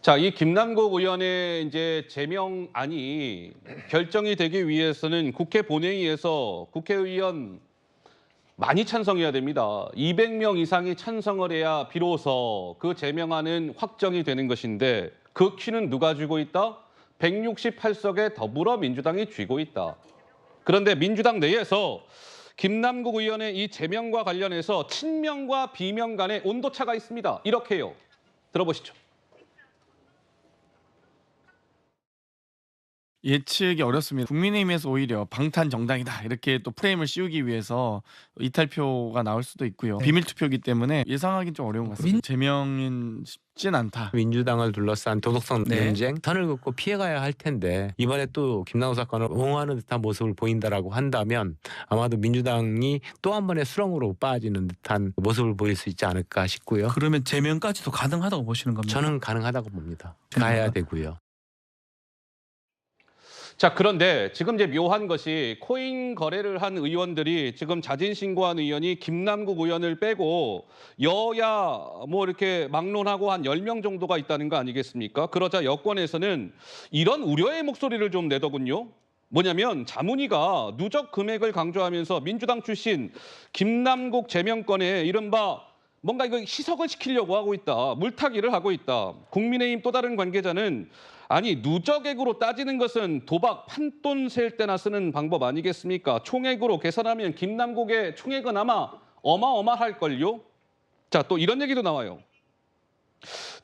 자, 이 김남국 의원의 이제 제명안이 결정이 되기 위해서는 국회 본회의에서 국회의원 많이 찬성해야 됩니다. 200명 이상이 찬성을 해야 비로소 그 제명안은 확정이 되는 것인데 그 키는 누가 쥐고 있다? 168석의 더불어민주당이 쥐고 있다. 그런데 민주당 내에서 김남국 의원의 이 제명과 관련해서 친명과 비명 간의 온도차가 있습니다. 이렇게요. 들어보시죠. 예측이 어렵습니다. 국민의힘에서 오히려 방탄 정당이다 이렇게 또 프레임을 씌우기 위해서 이탈표가 나올 수도 있고요. 비밀 투표이기 때문에 예상하기는 좀 어려운 것 같습니다. 제명은 쉽진 않다. 민주당을 둘러싼 도덕성 논쟁 선을 긋고 피해가야 할 텐데 이번에 또 김남국 사건을 옹호하는 듯한 모습을 보인다라고 한다면 아마도 민주당이 또 한 번의 수렁으로 빠지는 듯한 모습을 보일 수 있지 않을까 싶고요. 그러면 제명까지도 가능하다고 보시는 겁니까? 저는 가능하다고 봅니다. 가야 되고요. 자, 그런데 지금 이제 묘한 것이 코인 거래를 한 의원들이 지금 자진 신고한 의원이 김남국 의원을 빼고 여야 뭐 이렇게 막론하고 한 10명 정도가 있다는 거 아니겠습니까? 그러자 여권에서는 이런 우려의 목소리를 좀 내더군요. 뭐냐면 자문위가 누적 금액을 강조하면서 민주당 출신 김남국 제명권에 이른바 뭔가 이거 희석을 시키려고 하고 있다. 물타기를 하고 있다. 국민의힘 또 다른 관계자는 아니 누적액으로 따지는 것은 도박 판돈 셀 때나 쓰는 방법 아니겠습니까? 총액으로 계산하면 김남국의 총액은 아마 어마어마할걸요? 자, 또 이런 얘기도 나와요.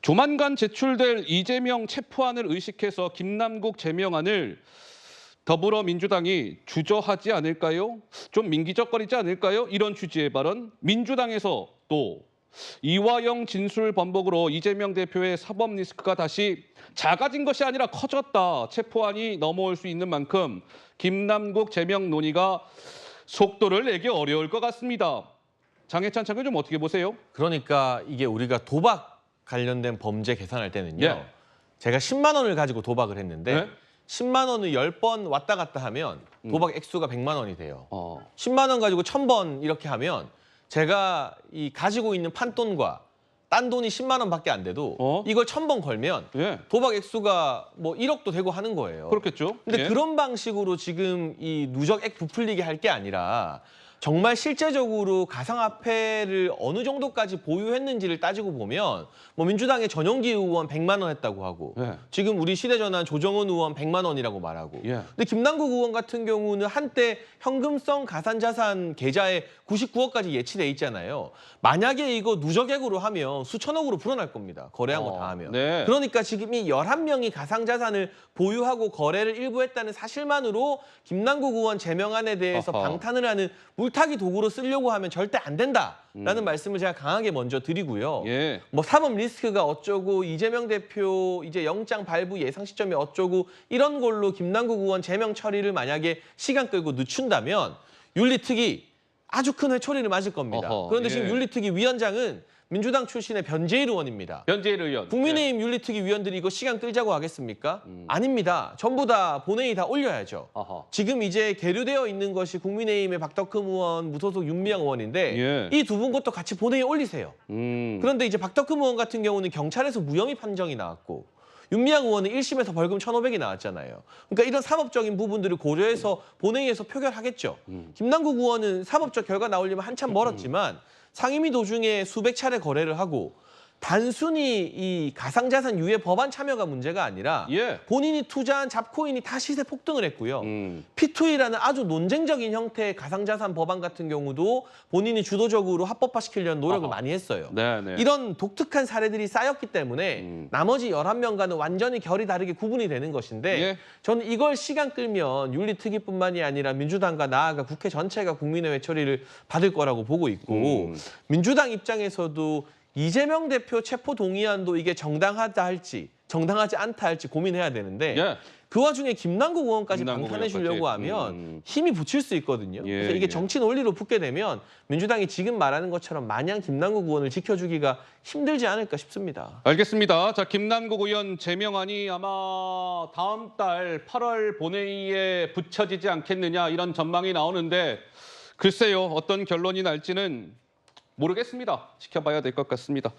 조만간 제출될 이재명 체포안을 의식해서 김남국 제명안을 더불어민주당이 주저하지 않을까요? 좀 민기적거리지 않을까요? 이런 취지의 발언. 민주당에서 또 이화영 진술 번복으로 이재명 대표의 사법 리스크가 다시 작아진 것이 아니라 커졌다. 체포안이 넘어올 수 있는 만큼 김남국 제명 논의가 속도를 내기 어려울 것 같습니다. 장해찬 차관 좀 어떻게 보세요? 그러니까 이게 우리가 도박 관련된 범죄 계산할 때는요. 예. 제가 10만 원을 가지고 도박을 했는데 네? 10만 원을 10번 왔다 갔다 하면 도박 액수가 100만 원이 돼요. 10만 10만 원 가지고 1000번 이렇게 하면 제가 이 가지고 있는 판돈과 딴 돈이 10만 원밖에 안 돼도 이걸 1000번 걸면 예. 도박 액수가 뭐 1억도 되고 하는 거예요. 그렇겠죠. 근데 예. 그런 방식으로 지금 이 누적액 부풀리게 할 게 아니라 정말 실제적으로 가상화폐를 어느 정도까지 보유했는지를 따지고 보면 뭐 민주당의 전용기 의원 100만 원 했다고 하고 예. 지금 우리 시대전환 조정은 의원 100만 원이라고 말하고 예. 근데 김남국 의원 같은 경우는 한때 현금성 가산자산 계좌에 99억까지 예치돼 있잖아요. 만약에 이거 누적액으로 하면 수천억으로 불어날 겁니다. 거래한 거 다 하면. 네. 그러니까 지금 이 11명이 가상자산을 보유하고 거래를 일부 했다는 사실만으로 김남국 의원 제명안에 대해서 어허. 방탄을 하는 물타기 도구로 쓰려고 하면 절대 안 된다라는 말씀을 제가 강하게 먼저 드리고요. 예. 뭐 사법 리스크가 어쩌고 이재명 대표 이제 영장 발부 예상 시점이 어쩌고 이런 걸로 김남국 의원 제명 처리를 만약에 시간 끌고 늦춘다면 윤리특위 아주 큰 회초리를 맞을 겁니다. 어허, 그런데 예. 지금 윤리특위 위원장은 민주당 출신의 변재일 의원입니다. 변재일 의원. 국민의힘 윤리특위 위원들이 이거 시간 끌자고 하겠습니까? 아닙니다. 전부 다 본회의 다 올려야죠. 어허. 지금 이제 계류되어 있는 것이 국민의힘의 박덕흠 의원, 무소속 윤미향 의원인데 예. 이 두 분 것도 같이 본회의에 올리세요. 그런데 이제 박덕흠 의원 같은 경우는 경찰에서 무혐의 판정이 나왔고 윤미향 의원은 1심에서 벌금 1,500이 나왔잖아요. 그러니까 이런 사법적인 부분들을 고려해서 본회의에서 표결하겠죠. 김남국 의원은 사법적 결과 나오려면 한참 멀었지만 상임위 도중에 수백 차례 거래를 하고 단순히 이 가상자산 유예 법안 참여가 문제가 아니라 예. 본인이 투자한 잡코인이 다 시세 폭등을 했고요. P2E라는 아주 논쟁적인 형태의 가상자산 법안 같은 경우도 본인이 주도적으로 합법화시키려는 노력을 많이 했어요. 네네. 이런 독특한 사례들이 쌓였기 때문에 나머지 11명과는 완전히 결이 다르게 구분이 되는 것인데 예. 저는 이걸 시간 끌면 윤리특위뿐만이 아니라 민주당과 나아가 국회 전체가 국민의회 처리를 받을 거라고 보고 있고 민주당 입장에서도 이재명 대표 체포 동의안도 이게 정당하다 할지 정당하지 않다 할지 고민해야 되는데 예. 그 와중에 김남국 의원까지 김남국 방탄해 주려고 의원까지. 하면 힘이 붙일 수 있거든요. 예, 그래서 이게 예. 정치 논리로 붙게 되면 민주당이 지금 말하는 것처럼 마냥 김남국 의원을 지켜주기가 힘들지 않을까 싶습니다. 알겠습니다. 자, 김남국 의원 제명안이 아마 다음 달 8월 본회의에 붙여지지 않겠느냐 이런 전망이 나오는데 글쎄요. 어떤 결론이 날지는 모르겠습니다. 지켜봐야 될 것 같습니다.